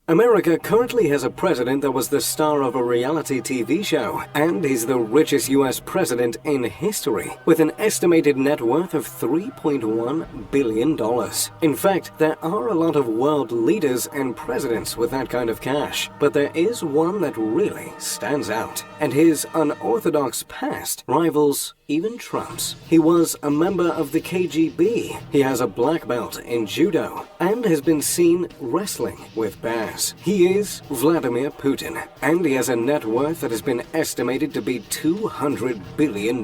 America currently has a president that was the star of a reality TV show, and he's the richest US president in history, with an estimated net worth of $3.1 billion. In fact, there are a lot of world leaders and presidents with that kind of cash, but there is one that really stands out, and his unorthodox past rivals even Trump's. He was a member of the KGB, he has a black belt in judo, and has been seen wrestling with bears. He is Vladimir Putin, and he has a net worth that has been estimated to be $200 billion,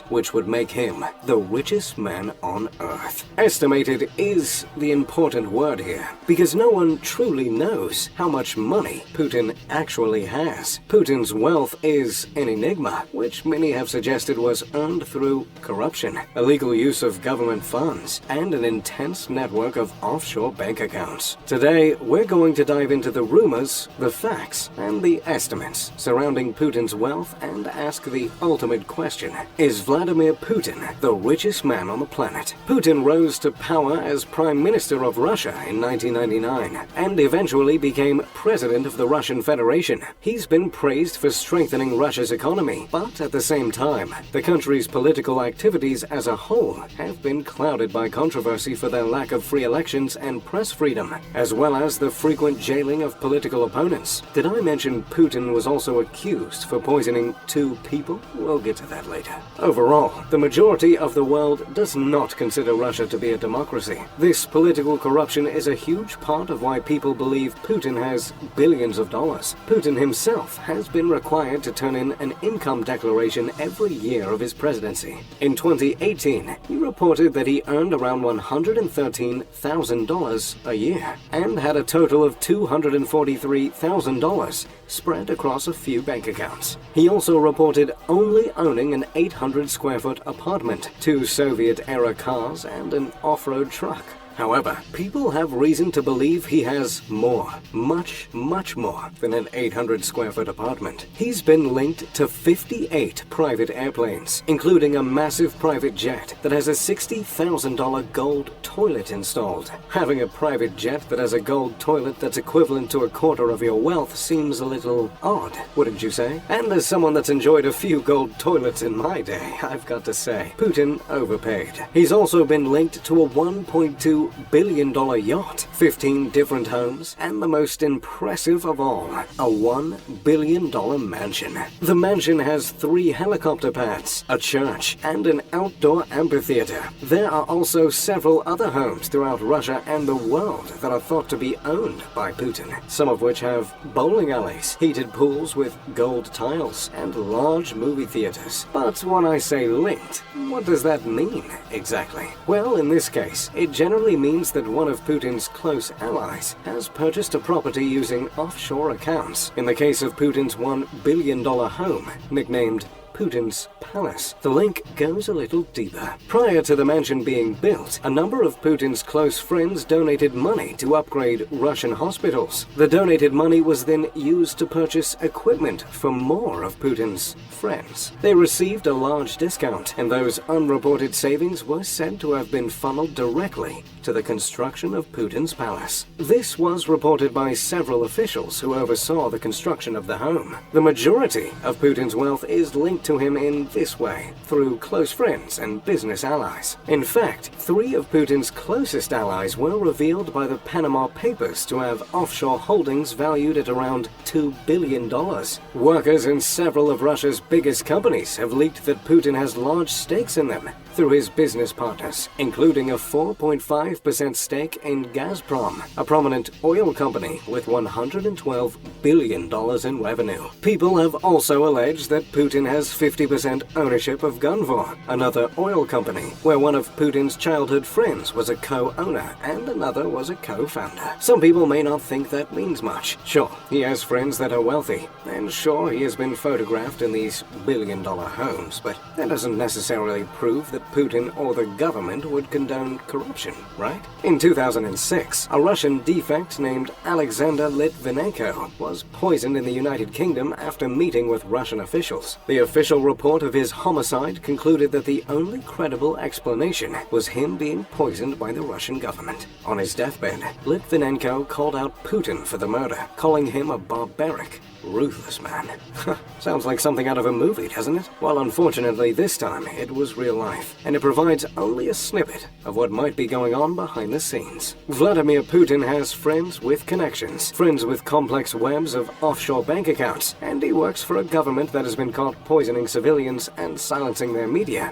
which would make him the richest man on Earth. Estimated is the important word here, because no one truly knows how much money Putin actually has. Putin's wealth is an enigma, which many have suggested was earned through corruption, illegal use of government funds, and an intense network of offshore bank accounts. Today, we're going to dive into the rumors, the facts, and the estimates surrounding Putin's wealth and ask the ultimate question: is Vladimir Putin the richest man on the planet? Putin rose to power as Prime Minister of Russia in 1999 and eventually became President of the Russian Federation. He's been praised for strengthening Russia's economy, but at the same time, the country's political activities as a whole have been clouded by controversy for their lack of free elections and press freedom, as well as the frequent jailing of political opponents. Did I mention Putin was also accused for poisoning 2 people? We'll get to that later. Overall, the majority of the world does not consider Russia to be a democracy. This political corruption is a huge part of why people believe Putin has billions of dollars. Putin himself has been required to turn in an income declaration every year of his presidency. In 2018, he reported that he earned around $113,000 a year and had a total of $243,000 spread across a few bank accounts. He also reported only owning an 800-square-foot apartment, 2 Soviet-era cars, and an off-road truck. However, people have reason to believe he has more, much more than an 800-square-foot apartment. He's been linked to 58 private airplanes, including a massive private jet that has a $60,000 gold toilet installed. Having a private jet that has a gold toilet that's equivalent to a quarter of your wealth seems a little odd, wouldn't you say? And as someone that's enjoyed a few gold toilets in my day, I've got to say, Putin overpaid. He's also been linked to a $1.2 billion yacht, 15 different homes, and the most impressive of all, a $1 billion mansion. The mansion has 3 helicopter pads, a church, and an outdoor amphitheater. There are also several other homes throughout Russia and the world that are thought to be owned by Putin, some of which have bowling alleys, heated pools with gold tiles, and large movie theaters. But when I say linked, what does that mean exactly? Well, in this case, it generally means that one of Putin's close allies has purchased a property using offshore accounts. In the case of Putin's $1 billion home, nicknamed Putin's Palace, the link goes a little deeper. Prior to the mansion being built, a number of Putin's close friends donated money to upgrade Russian hospitals. The donated money was then used to purchase equipment for more of Putin's friends. They received a large discount, and those unreported savings were said to have been funneled directly to the construction of Putin's palace. This was reported by several officials who oversaw the construction of the home. The majority of Putin's wealth is linked to him in this way, through close friends and business allies. In fact, 3 of Putin's closest allies were revealed by the Panama Papers to have offshore holdings valued at around $2 billion. Workers in several of Russia's biggest companies have leaked that Putin has large stakes in them through his business partners, including a 4.5% stake in Gazprom, a prominent oil company with $112 billion in revenue. People have also alleged that Putin has 50% ownership of Gunvor, another oil company, where one of Putin's childhood friends was a co-owner and another was a co-founder. Some people may not think that means much. Sure, he has friends that are wealthy, and sure, he has been photographed in these billion-dollar homes, but that doesn't necessarily prove that that Putin or the government would condone corruption, right? In 2006, a Russian defect named Alexander Litvinenko was poisoned in the United Kingdom after meeting with Russian officials. The official report of his homicide concluded that the only credible explanation was him being poisoned by the Russian government. On his deathbed, Litvinenko called out Putin for the murder, calling him a barbaric, ruthless man. Sounds like something out of a movie, doesn't it? Well, unfortunately, this time it was real life, and it provides only a snippet of what might be going on behind the scenes. Vladimir Putin has friends with connections, friends with complex webs of offshore bank accounts, and he works for a government that has been caught poisoning civilians and silencing their media.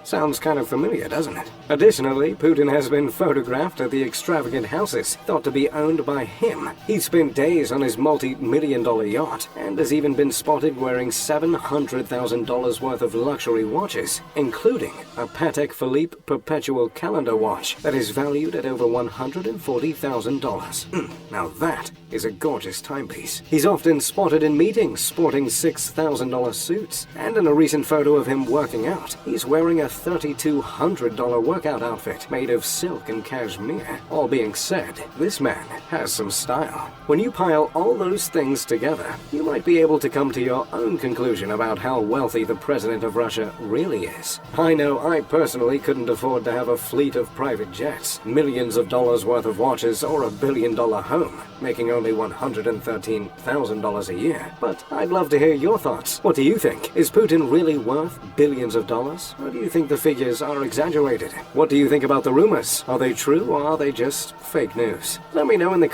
Sounds kind of familiar, doesn't it? Additionally, Putin has been photographed at the extravagant houses thought to be owned by him. He spent days on his multi-million-dollar yacht and has even been spotted wearing $700,000 worth of luxury watches, including a Patek Philippe perpetual calendar watch that is valued at over $140,000. Now that is a gorgeous timepiece. He's often spotted in meetings sporting $6,000 suits, and in a recent photo of him working out, he's wearing a $3,200 workout outfit made of silk and cashmere. All being said, this man has some style. When you pile all those things together, you might be able to come to your own conclusion about how wealthy the president of Russia really is. I know I personally couldn't afford to have a fleet of private jets, millions of dollars worth of watches, or $1 billion home, making only $113,000 a year. But I'd love to hear your thoughts. What do you think? Is Putin really worth billions of dollars? Or do you think the figures are exaggerated? What do you think about the rumors? Are they true or are they just fake news? Let me know in the comments.